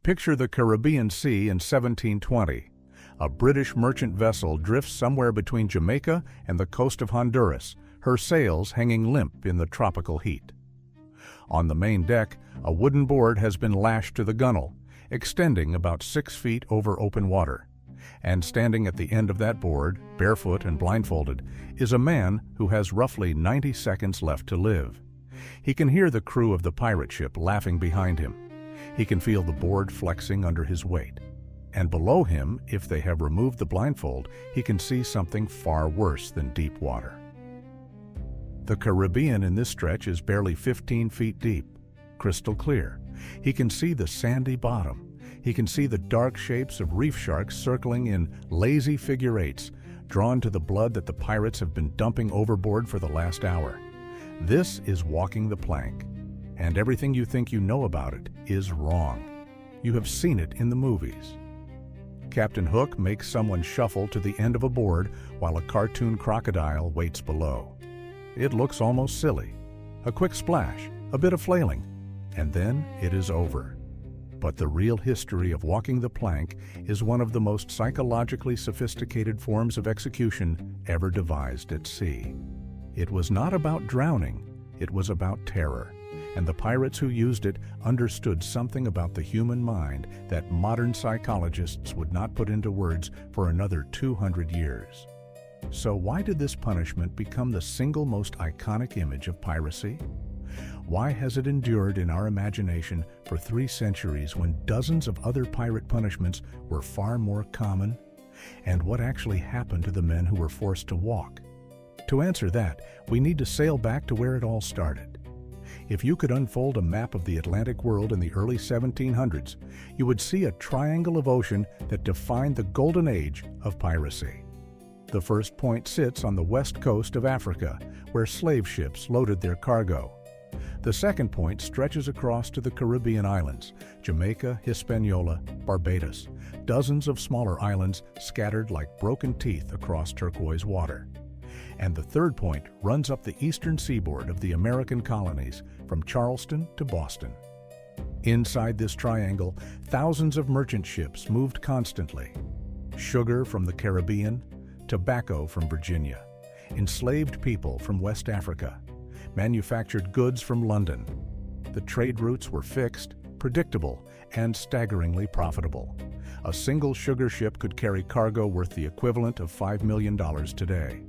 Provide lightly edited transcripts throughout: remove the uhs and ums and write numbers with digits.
Picture the Caribbean Sea in 1720. A British merchant vessel drifts somewhere between Jamaica and the coast of Honduras, her sails hanging limp in the tropical heat. On the main deck, a wooden board has been lashed to the gunwale, extending about 6 feet over open water. And standing at the end of that board, barefoot and blindfolded, is a man who has roughly 90 seconds left to live. He can hear the crew of the pirate ship laughing behind him. He can feel the board flexing under his weight. And below him, if they have removed the blindfold, he can see something far worse than deep water. The Caribbean in this stretch is barely 15 feet deep, crystal clear. He can see the sandy bottom. He can see the dark shapes of reef sharks circling in lazy figure eights, drawn to the blood that the pirates have been dumping overboard for the last hour. This is walking the plank, and everything you think you know about it is wrong. You have seen it in the movies. Captain Hook makes someone shuffle to the end of a board while a cartoon crocodile waits below. It looks almost silly. A quick splash, a bit of flailing, and then it is over. But the real history of walking the plank is one of the most psychologically sophisticated forms of execution ever devised at sea. It was not about drowning, it was about terror, and the pirates who used it understood something about the human mind that modern psychologists would not put into words for another 200 years. So why did this punishment become the single most iconic image of piracy? Why has it endured in our imagination for 3 centuries when dozens of other pirate punishments were far more common? And what actually happened to the men who were forced to walk? To answer that, we need to sail back to where it all started. If you could unfold a map of the Atlantic world in the early 1700s, you would see a triangle of ocean that defined the golden age of piracy. The first point sits on the west coast of Africa, where slave ships loaded their cargo. The second point stretches across to the Caribbean islands, Jamaica, Hispaniola, Barbados, dozens of smaller islands scattered like broken teeth across turquoise water. And the third point runs up the eastern seaboard of the American colonies, from Charleston to Boston. Inside this triangle, thousands of merchant ships moved constantly. Sugar from the Caribbean, tobacco from Virginia, enslaved people from West Africa, manufactured goods from London. The trade routes were fixed, predictable, and staggeringly profitable. A single sugar ship could carry cargo worth the equivalent of $5 million today.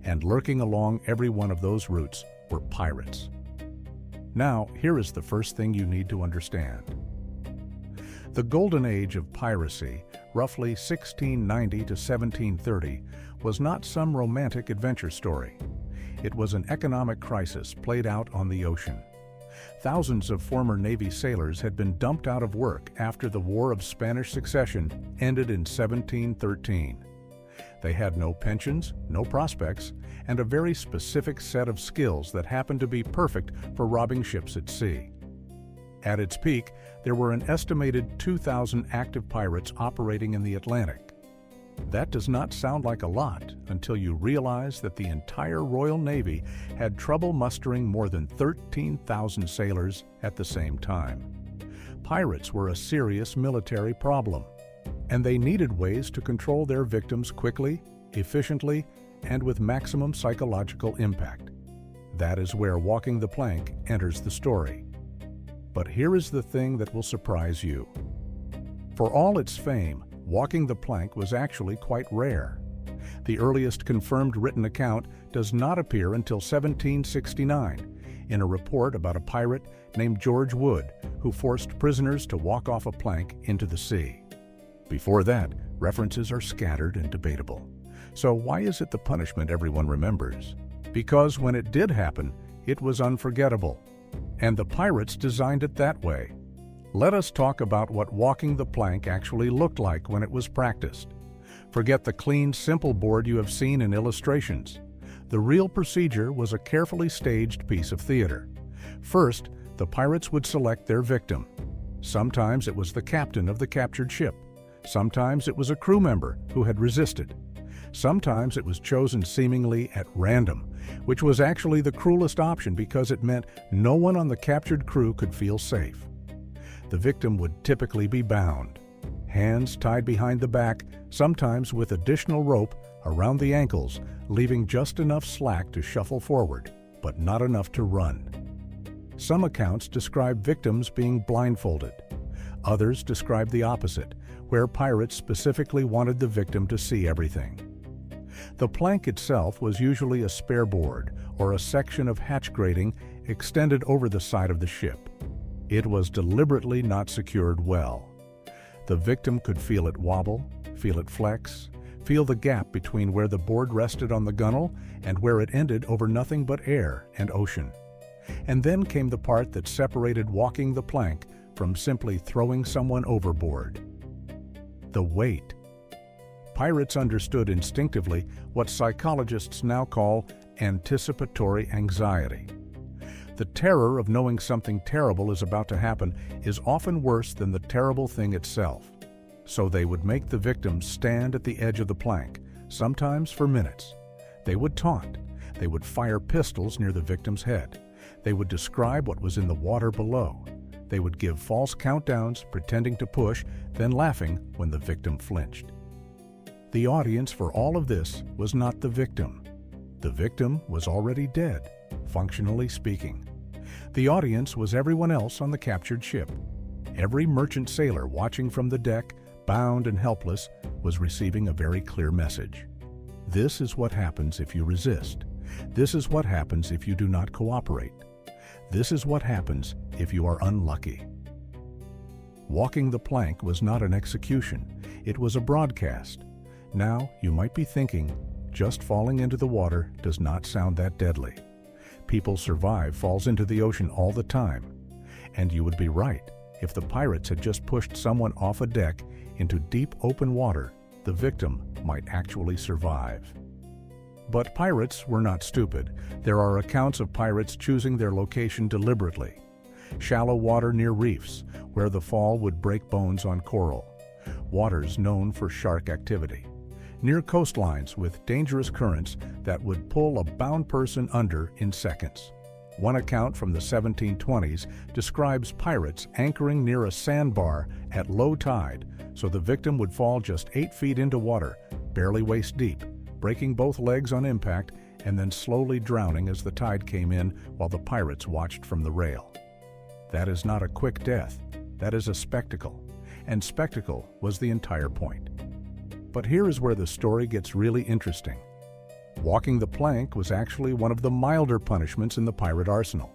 And lurking along every one of those routes were pirates. Now, here is the first thing you need to understand. The golden age of piracy, roughly 1690 to 1730, was not some romantic adventure story. It was an economic crisis played out on the ocean. Thousands of former Navy sailors had been dumped out of work after the War of Spanish Succession ended in 1713. They had no pensions, no prospects, and a very specific set of skills that happened to be perfect for robbing ships at sea. At its peak, there were an estimated 2,000 active pirates operating in the Atlantic. That does not sound like a lot until you realize that the entire Royal Navy had trouble mustering more than 13,000 sailors at the same time. Pirates were a serious military problem, and they needed ways to control their victims quickly, efficiently, and with maximum psychological impact. That is where walking the plank enters the story. But here is the thing that will surprise you. For all its fame, walking the plank was actually quite rare. The earliest confirmed written account does not appear until 1769, in a report about a pirate named George Wood, who forced prisoners to walk off a plank into the sea. Before that, references are scattered and debatable. So why is it the punishment everyone remembers? Because when it did happen, it was unforgettable. And the pirates designed it that way. Let us talk about what walking the plank actually looked like when it was practiced. Forget the clean, simple board you have seen in illustrations. The real procedure was a carefully staged piece of theater. First, the pirates would select their victim. Sometimes it was the captain of the captured ship. Sometimes it was a crew member who had resisted. Sometimes it was chosen seemingly at random, which was actually the cruelest option because it meant no one on the captured crew could feel safe. The victim would typically be bound, hands tied behind the back, sometimes with additional rope around the ankles, leaving just enough slack to shuffle forward, but not enough to run. Some accounts describe victims being blindfolded. Others describe the opposite, where pirates specifically wanted the victim to see everything. The plank itself was usually a spare board or a section of hatch grating extended over the side of the ship. It was deliberately not secured well. The victim could feel it wobble, feel it flex, feel the gap between where the board rested on the gunwale and where it ended over nothing but air and ocean. And then came the part that separated walking the plank from simply throwing someone overboard. The weight. Pirates understood instinctively what psychologists now call anticipatory anxiety. The terror of knowing something terrible is about to happen is often worse than the terrible thing itself. So they would make the victim stand at the edge of the plank, sometimes for minutes. They would taunt. They would fire pistols near the victim's head. They would describe what was in the water below. They would give false countdowns, pretending to push, then laughing when the victim flinched. The audience for all of this was not the victim. The victim was already dead, functionally speaking. The audience was everyone else on the captured ship. Every merchant sailor watching from the deck, bound and helpless, was receiving a very clear message. This is what happens if you resist. This is what happens if you do not cooperate. This is what happens if you are unlucky. Walking the plank was not an execution. It was a broadcast. Now, you might be thinking, just falling into the water does not sound that deadly. People survive falls into the ocean all the time. And you would be right. If the pirates had just pushed someone off a deck into deep open water, the victim might actually survive. But pirates were not stupid. There are accounts of pirates choosing their location deliberately. Shallow water near reefs, where the fall would break bones on coral. Waters known for shark activity. Near coastlines with dangerous currents that would pull a bound person under in seconds. One account from the 1720s describes pirates anchoring near a sandbar at low tide, so the victim would fall just 8 feet into water, barely waist deep, breaking both legs on impact and then slowly drowning as the tide came in while the pirates watched from the rail. That is not a quick death. That is a spectacle. And spectacle was the entire point. But here is where the story gets really interesting. Walking the plank was actually one of the milder punishments in the pirate arsenal.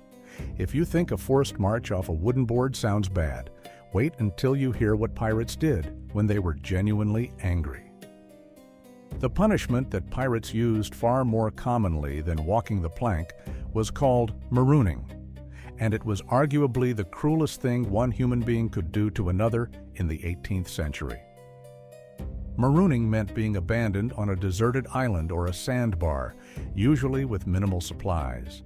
If you think a forced march off a wooden board sounds bad, wait until you hear what pirates did when they were genuinely angry. The punishment that pirates used far more commonly than walking the plank was called marooning, and it was arguably the cruelest thing one human being could do to another in the 18th century. Marooning meant being abandoned on a deserted island or a sandbar, usually with minimal supplies.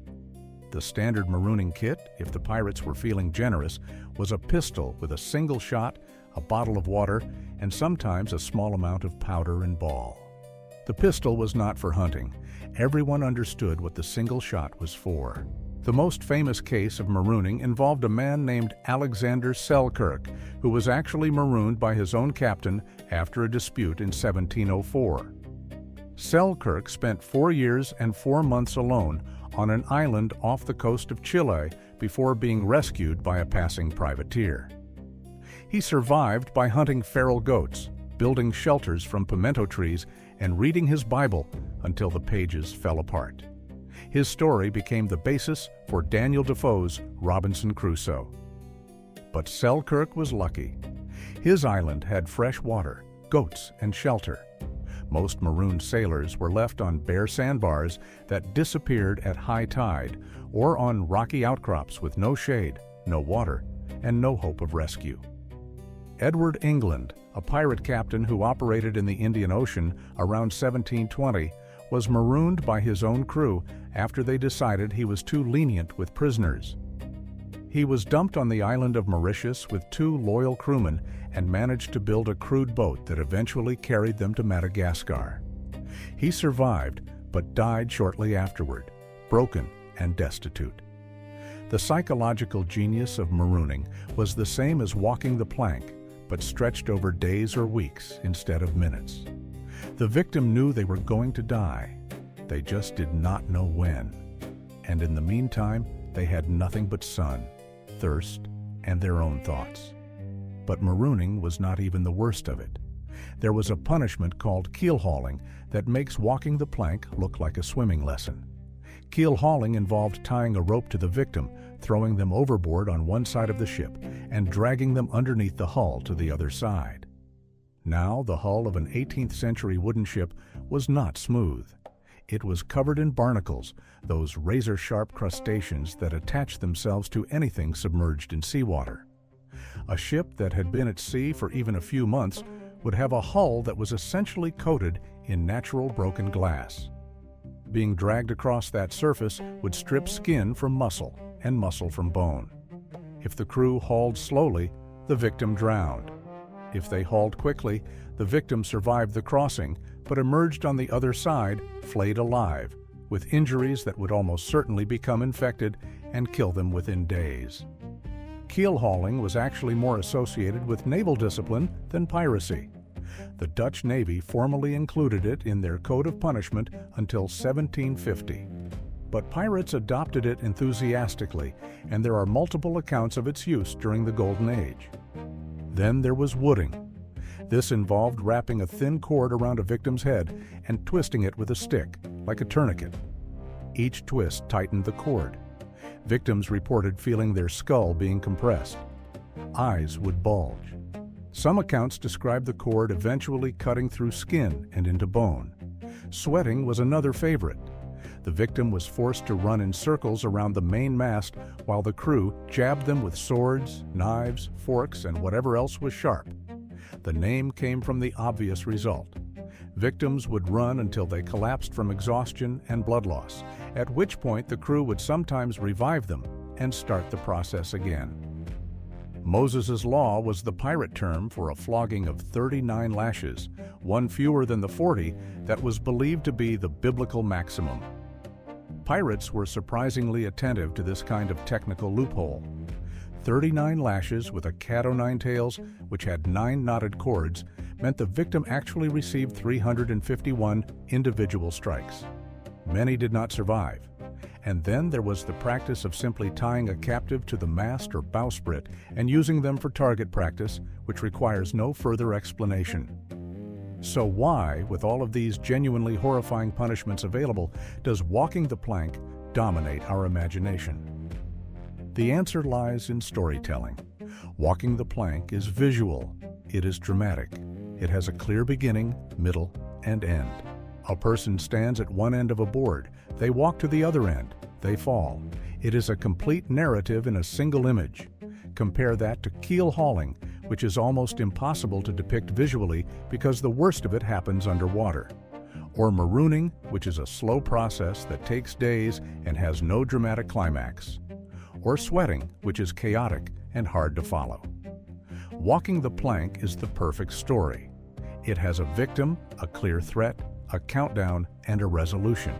The standard marooning kit, if the pirates were feeling generous, was a pistol with a single shot, a bottle of water, and sometimes a small amount of powder and ball. The pistol was not for hunting. Everyone understood what the single shot was for. The most famous case of marooning involved a man named Alexander Selkirk, who was actually marooned by his own captain after a dispute in 1704. Selkirk spent 4 years and 4 months alone on an island off the coast of Chile before being rescued by a passing privateer. He survived by hunting feral goats, building shelters from pimento trees, and reading his Bible until the pages fell apart. His story became the basis for Daniel Defoe's Robinson Crusoe. But Selkirk was lucky. His island had fresh water, goats, and shelter. Most marooned sailors were left on bare sandbars that disappeared at high tide or on rocky outcrops with no shade, no water, and no hope of rescue. Edward England, a pirate captain who operated in the Indian Ocean around 1720, was marooned by his own crew after they decided he was too lenient with prisoners. He was dumped on the island of Mauritius with 2 loyal crewmen and managed to build a crude boat that eventually carried them to Madagascar. He survived, but died shortly afterward, broken and destitute. The psychological genius of marooning was the same as walking the plank, but stretched over days or weeks instead of minutes. The victim knew they were going to die. They just did not know when. And in the meantime, they had nothing but sun, thirst, and their own thoughts. But marooning was not even the worst of it. There was a punishment called keel hauling that makes walking the plank look like a swimming lesson. Keel hauling involved tying a rope to the victim, throwing them overboard on one side of the ship, and dragging them underneath the hull to the other side. Now, the hull of an 18th century wooden ship was not smooth. It was covered in barnacles, those razor-sharp crustaceans that attach themselves to anything submerged in seawater. A ship that had been at sea for even a few months would have a hull that was essentially coated in natural broken glass. Being dragged across that surface would strip skin from muscle and muscle from bone. If the crew hauled slowly, the victim drowned. If they hauled quickly, the victim survived the crossing, but emerged on the other side, flayed alive, with injuries that would almost certainly become infected and kill them within days. Keel hauling was actually more associated with naval discipline than piracy. The Dutch Navy formally included it in their code of punishment until 1750. But pirates adopted it enthusiastically, and there are multiple accounts of its use during the Golden Age. Then there was wooding. This involved wrapping a thin cord around a victim's head and twisting it with a stick, like a tourniquet. Each twist tightened the cord. Victims reported feeling their skull being compressed. Eyes would bulge. Some accounts describe the cord eventually cutting through skin and into bone. Sweating was another favorite. The victim was forced to run in circles around the main mast while the crew jabbed them with swords, knives, forks, and whatever else was sharp. The name came from the obvious result. Victims would run until they collapsed from exhaustion and blood loss, at which point the crew would sometimes revive them and start the process again. Moses' law was the pirate term for a flogging of 39 lashes, one fewer than the 40 that was believed to be the biblical maximum. Pirates were surprisingly attentive to this kind of technical loophole. 39 lashes with a cat-o'-nine tails, which had 9 knotted cords, meant the victim actually received 351 individual strikes. Many did not survive. And then there was the practice of simply tying a captive to the mast or bowsprit and using them for target practice, which requires no further explanation. So why, with all of these genuinely horrifying punishments available, does walking the plank dominate our imagination? The answer lies in storytelling. Walking the plank is visual. It is dramatic. It has a clear beginning, middle, and end. A person stands at one end of a board. They walk to the other end. They fall. It is a complete narrative in a single image. Compare that to keel hauling, which is almost impossible to depict visually because the worst of it happens underwater. Or marooning, which is a slow process that takes days and has no dramatic climax. Or sweating, which is chaotic and hard to follow. Walking the plank is the perfect story. It has a victim, a clear threat, a countdown, and a resolution.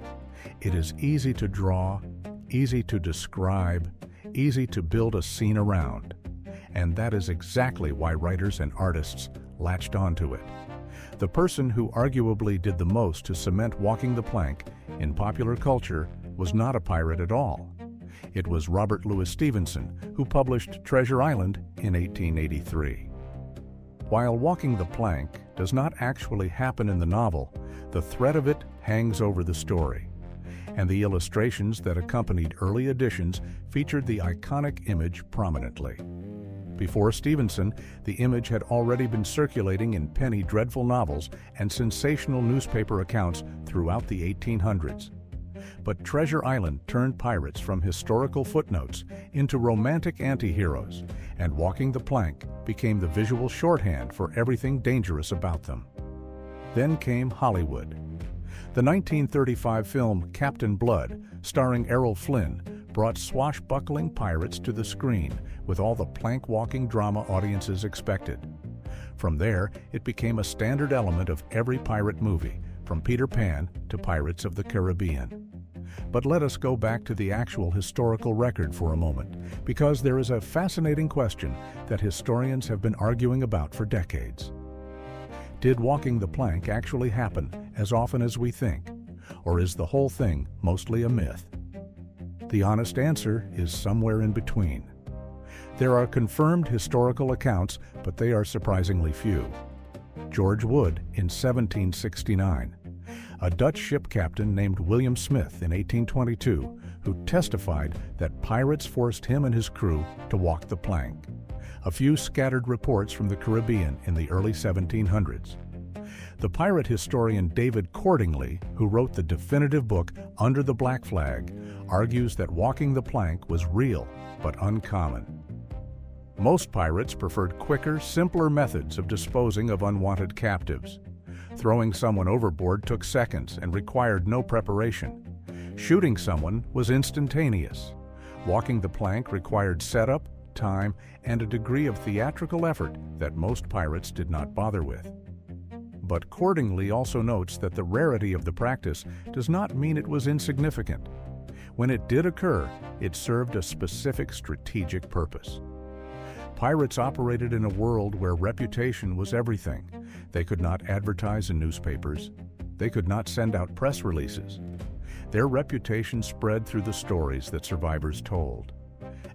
It is easy to draw, easy to describe, easy to build a scene around. And that is exactly why writers and artists latched onto it. The person who arguably did the most to cement walking the plank in popular culture was not a pirate at all. It was Robert Louis Stevenson, who published Treasure Island in 1883. While walking the plank does not actually happen in the novel, the threat of it hangs over the story. And the illustrations that accompanied early editions featured the iconic image prominently. Before Stevenson, the image had already been circulating in penny dreadful novels and sensational newspaper accounts throughout the 1800s. But Treasure Island turned pirates from historical footnotes into romantic anti-heroes, and walking the plank became the visual shorthand for everything dangerous about them. Then came Hollywood. The 1935 film Captain Blood, starring Errol Flynn, brought swashbuckling pirates to the screen with all the plank-walking drama audiences expected. From there, it became a standard element of every pirate movie, from Peter Pan to Pirates of the Caribbean. But let us go back to the actual historical record for a moment, because there is a fascinating question that historians have been arguing about for decades. Did walking the plank actually happen as often as we think, or is the whole thing mostly a myth? The honest answer is somewhere in between. There are confirmed historical accounts, but they are surprisingly few. George Wood in 1769, a Dutch ship captain named William Smith in 1822, who testified that pirates forced him and his crew to walk the plank. A few scattered reports from the Caribbean in the early 1700s. The pirate historian David Cordingly, who wrote the definitive book Under the Black Flag, argues that walking the plank was real but uncommon. Most pirates preferred quicker, simpler methods of disposing of unwanted captives. Throwing someone overboard took seconds and required no preparation. Shooting someone was instantaneous. Walking the plank required setup, time, and a degree of theatrical effort that most pirates did not bother with. But Cordingly also notes that the rarity of the practice does not mean it was insignificant. When it did occur, it served a specific strategic purpose. Pirates operated in a world where reputation was everything. They could not advertise in newspapers. They could not send out press releases. Their reputation spread through the stories that survivors told.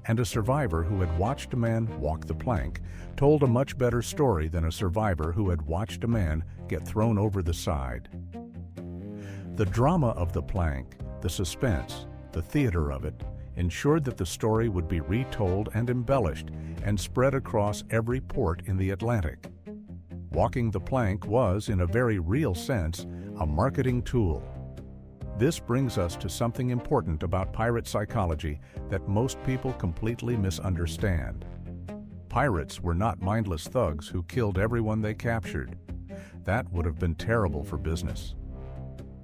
And a survivor who had watched a man walk the plank told a much better story than a survivor who had watched a man get thrown over the side. The drama of the plank, the suspense, the theater of it, ensured that the story would be retold and embellished and spread across every port in the Atlantic. Walking the plank was, in a very real sense, a marketing tool. This brings us to something important about pirate psychology that most people completely misunderstand. Pirates were not mindless thugs who killed everyone they captured. That would have been terrible for business.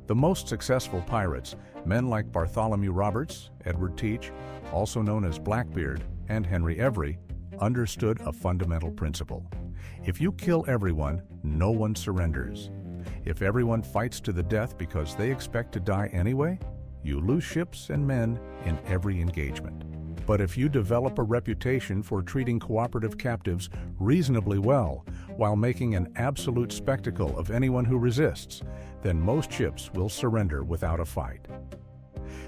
The most successful pirates, men like Bartholomew Roberts, Edward Teach, also known as Blackbeard, and Henry Every, understood a fundamental principle. If you kill everyone, no one surrenders. If everyone fights to the death because they expect to die anyway, you lose ships and men in every engagement. But if you develop a reputation for treating cooperative captives reasonably well while making an absolute spectacle of anyone who resists, then most ships will surrender without a fight.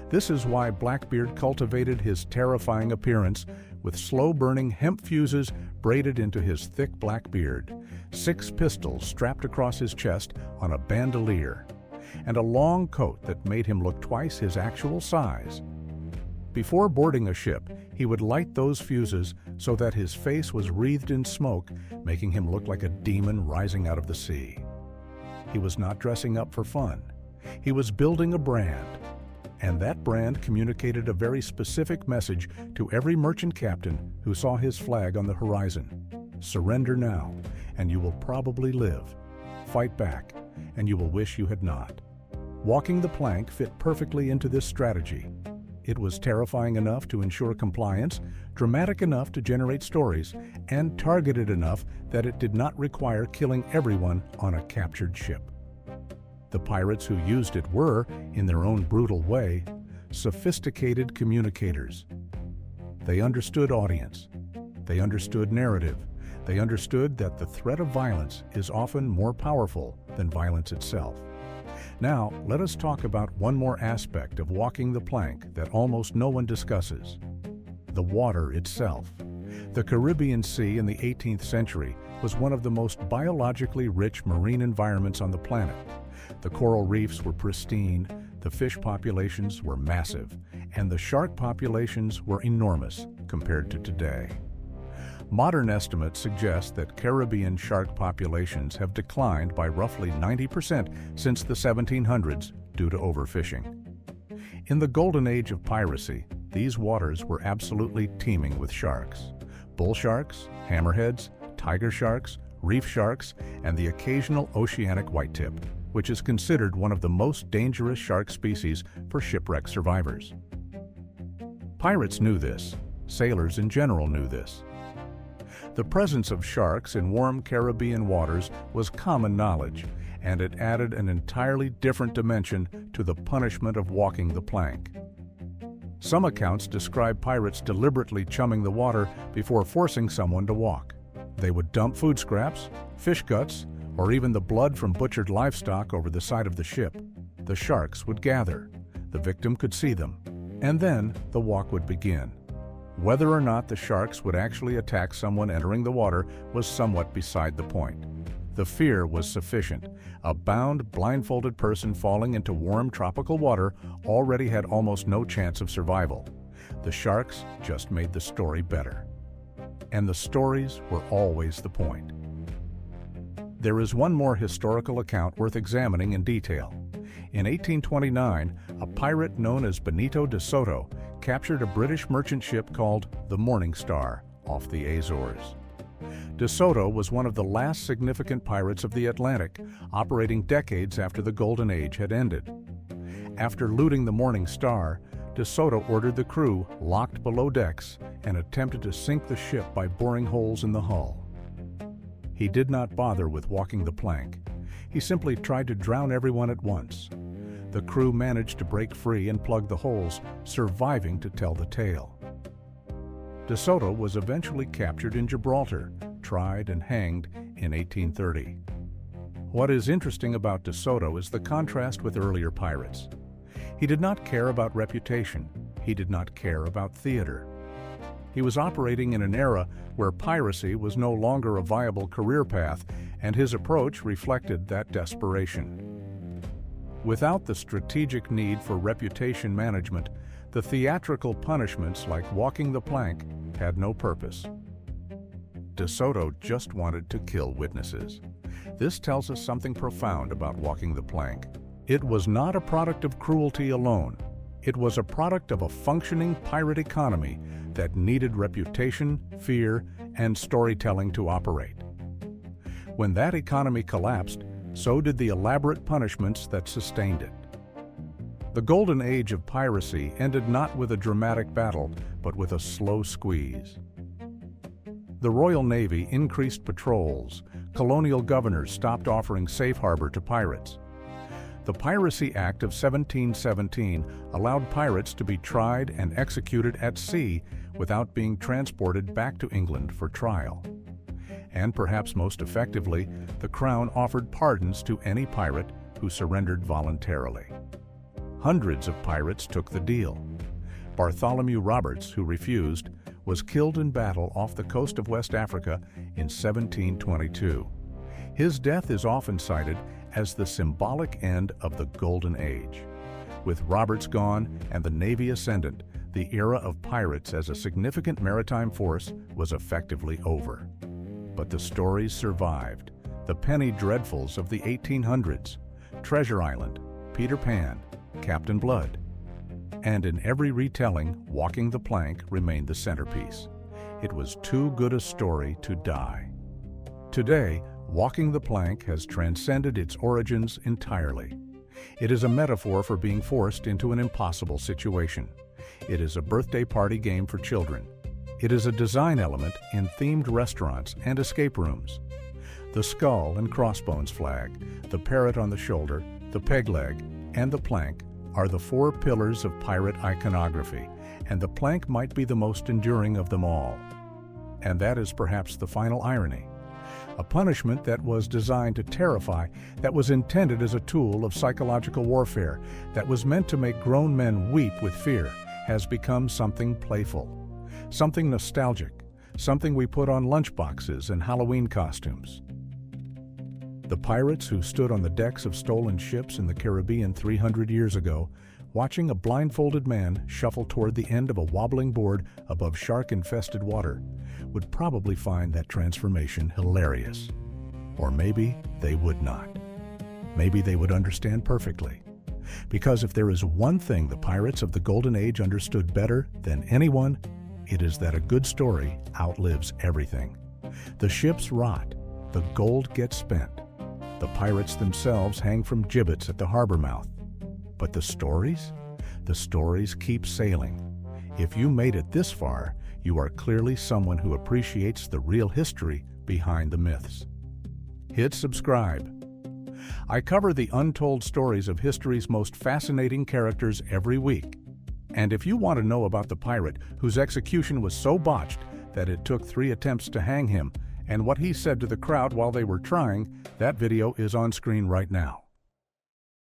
This is why Blackbeard cultivated his terrifying appearance with slow-burning hemp fuses braided into his thick black beard, 6 pistols strapped across his chest on a bandolier, and a long coat that made him look twice his actual size. Before boarding a ship, he would light those fuses so that his face was wreathed in smoke, making him look like a demon rising out of the sea. He was not dressing up for fun. He was building a brand. And that brand communicated a very specific message to every merchant captain who saw his flag on the horizon. Surrender now, and you will probably live. Fight back, and you will wish you had not. Walking the plank fit perfectly into this strategy. It was terrifying enough to ensure compliance, dramatic enough to generate stories, and targeted enough that it did not require killing everyone on a captured ship. The pirates who used it were, in their own brutal way, sophisticated communicators. They understood audience. They understood narrative. They understood that the threat of violence is often more powerful than violence itself. Now, let us talk about one more aspect of walking the plank that almost no one discusses: the water itself. The Caribbean Sea in the 18th century was one of the most biologically rich marine environments on the planet. The coral reefs were pristine, the fish populations were massive, and the shark populations were enormous compared to today. Modern estimates suggest that Caribbean shark populations have declined by roughly 90% since the 1700s due to overfishing. In the golden age of piracy, these waters were absolutely teeming with sharks. Bull sharks, hammerheads, tiger sharks, reef sharks, and the occasional oceanic whitetip, which is considered one of the most dangerous shark species for shipwreck survivors. Pirates knew this. Sailors in general knew this. The presence of sharks in warm Caribbean waters was common knowledge, and it added an entirely different dimension to the punishment of walking the plank. Some accounts describe pirates deliberately chumming the water before forcing someone to walk. They would dump food scraps, fish guts, or even the blood from butchered livestock over the side of the ship. The sharks would gather. The victim could see them, and then the walk would begin. Whether or not the sharks would actually attack someone entering the water was somewhat beside the point. The fear was sufficient. A bound, blindfolded person falling into warm tropical water already had almost no chance of survival. The sharks just made the story better. And the stories were always the point. There is one more historical account worth examining in detail. In 1829, a pirate known as Benito de Soto captured a British merchant ship called the Morning Star off the Azores. De Soto was one of the last significant pirates of the Atlantic, operating decades after the Golden Age had ended. After looting the Morning Star, De Soto ordered the crew locked below decks and attempted to sink the ship by boring holes in the hull. He did not bother with walking the plank. He simply tried to drown everyone at once. The crew managed to break free and plug the holes, surviving to tell the tale. De Soto was eventually captured in Gibraltar, tried and hanged in 1830. What is interesting about De Soto is the contrast with earlier pirates. He did not care about reputation. He did not care about theater. He was operating in an era where piracy was no longer a viable career path, and his approach reflected that desperation. Without the strategic need for reputation management, the theatrical punishments like walking the plank had no purpose. De Soto just wanted to kill witnesses. This tells us something profound about walking the plank. It was not a product of cruelty alone. It was a product of a functioning pirate economy that needed reputation, fear, and storytelling to operate. When that economy collapsed, so did the elaborate punishments that sustained it. The golden age of piracy ended not with a dramatic battle, but with a slow squeeze. The Royal Navy increased patrols. Colonial governors stopped offering safe harbor to pirates. The Piracy Act of 1717 allowed pirates to be tried and executed at sea without being transported back to England for trial. And perhaps most effectively, the Crown offered pardons to any pirate who surrendered voluntarily. Hundreds of pirates took the deal. Bartholomew Roberts, who refused, was killed in battle off the coast of West Africa in 1722. His death is often cited as the symbolic end of the Golden Age. With Roberts gone and the Navy ascendant, the era of pirates as a significant maritime force was effectively over. But the stories survived. The penny dreadfuls of the 1800s, Treasure Island, Peter Pan, Captain Blood. And in every retelling, walking the plank remained the centerpiece. It was too good a story to die. Today, walking the plank has transcended its origins entirely. It is a metaphor for being forced into an impossible situation. It is a birthday party game for children. It is a design element in themed restaurants and escape rooms. The skull and crossbones flag, the parrot on the shoulder, the peg leg, and the plank are the four pillars of pirate iconography, and the plank might be the most enduring of them all. And that is perhaps the final irony. A punishment that was designed to terrify, that was intended as a tool of psychological warfare, that was meant to make grown men weep with fear, has become something playful, something nostalgic, something we put on lunchboxes and Halloween costumes. The pirates who stood on the decks of stolen ships in the Caribbean 300 years ago, watching a blindfolded man shuffle toward the end of a wobbling board above shark-infested water, would probably find that transformation hilarious. Or maybe they would not. Maybe they would understand perfectly. Because if there is one thing the pirates of the Golden Age understood better than anyone, it is that a good story outlives everything. The ships rot, the gold gets spent. The pirates themselves hang from gibbets at the harbor mouth. But the stories? The stories keep sailing. If you made it this far, you are clearly someone who appreciates the real history behind the myths. Hit subscribe. I cover the untold stories of history's most fascinating characters every week. And if you want to know about the pirate whose execution was so botched that it took 3 attempts to hang him, and what he said to the crowd while they were trying, that video is on screen right now.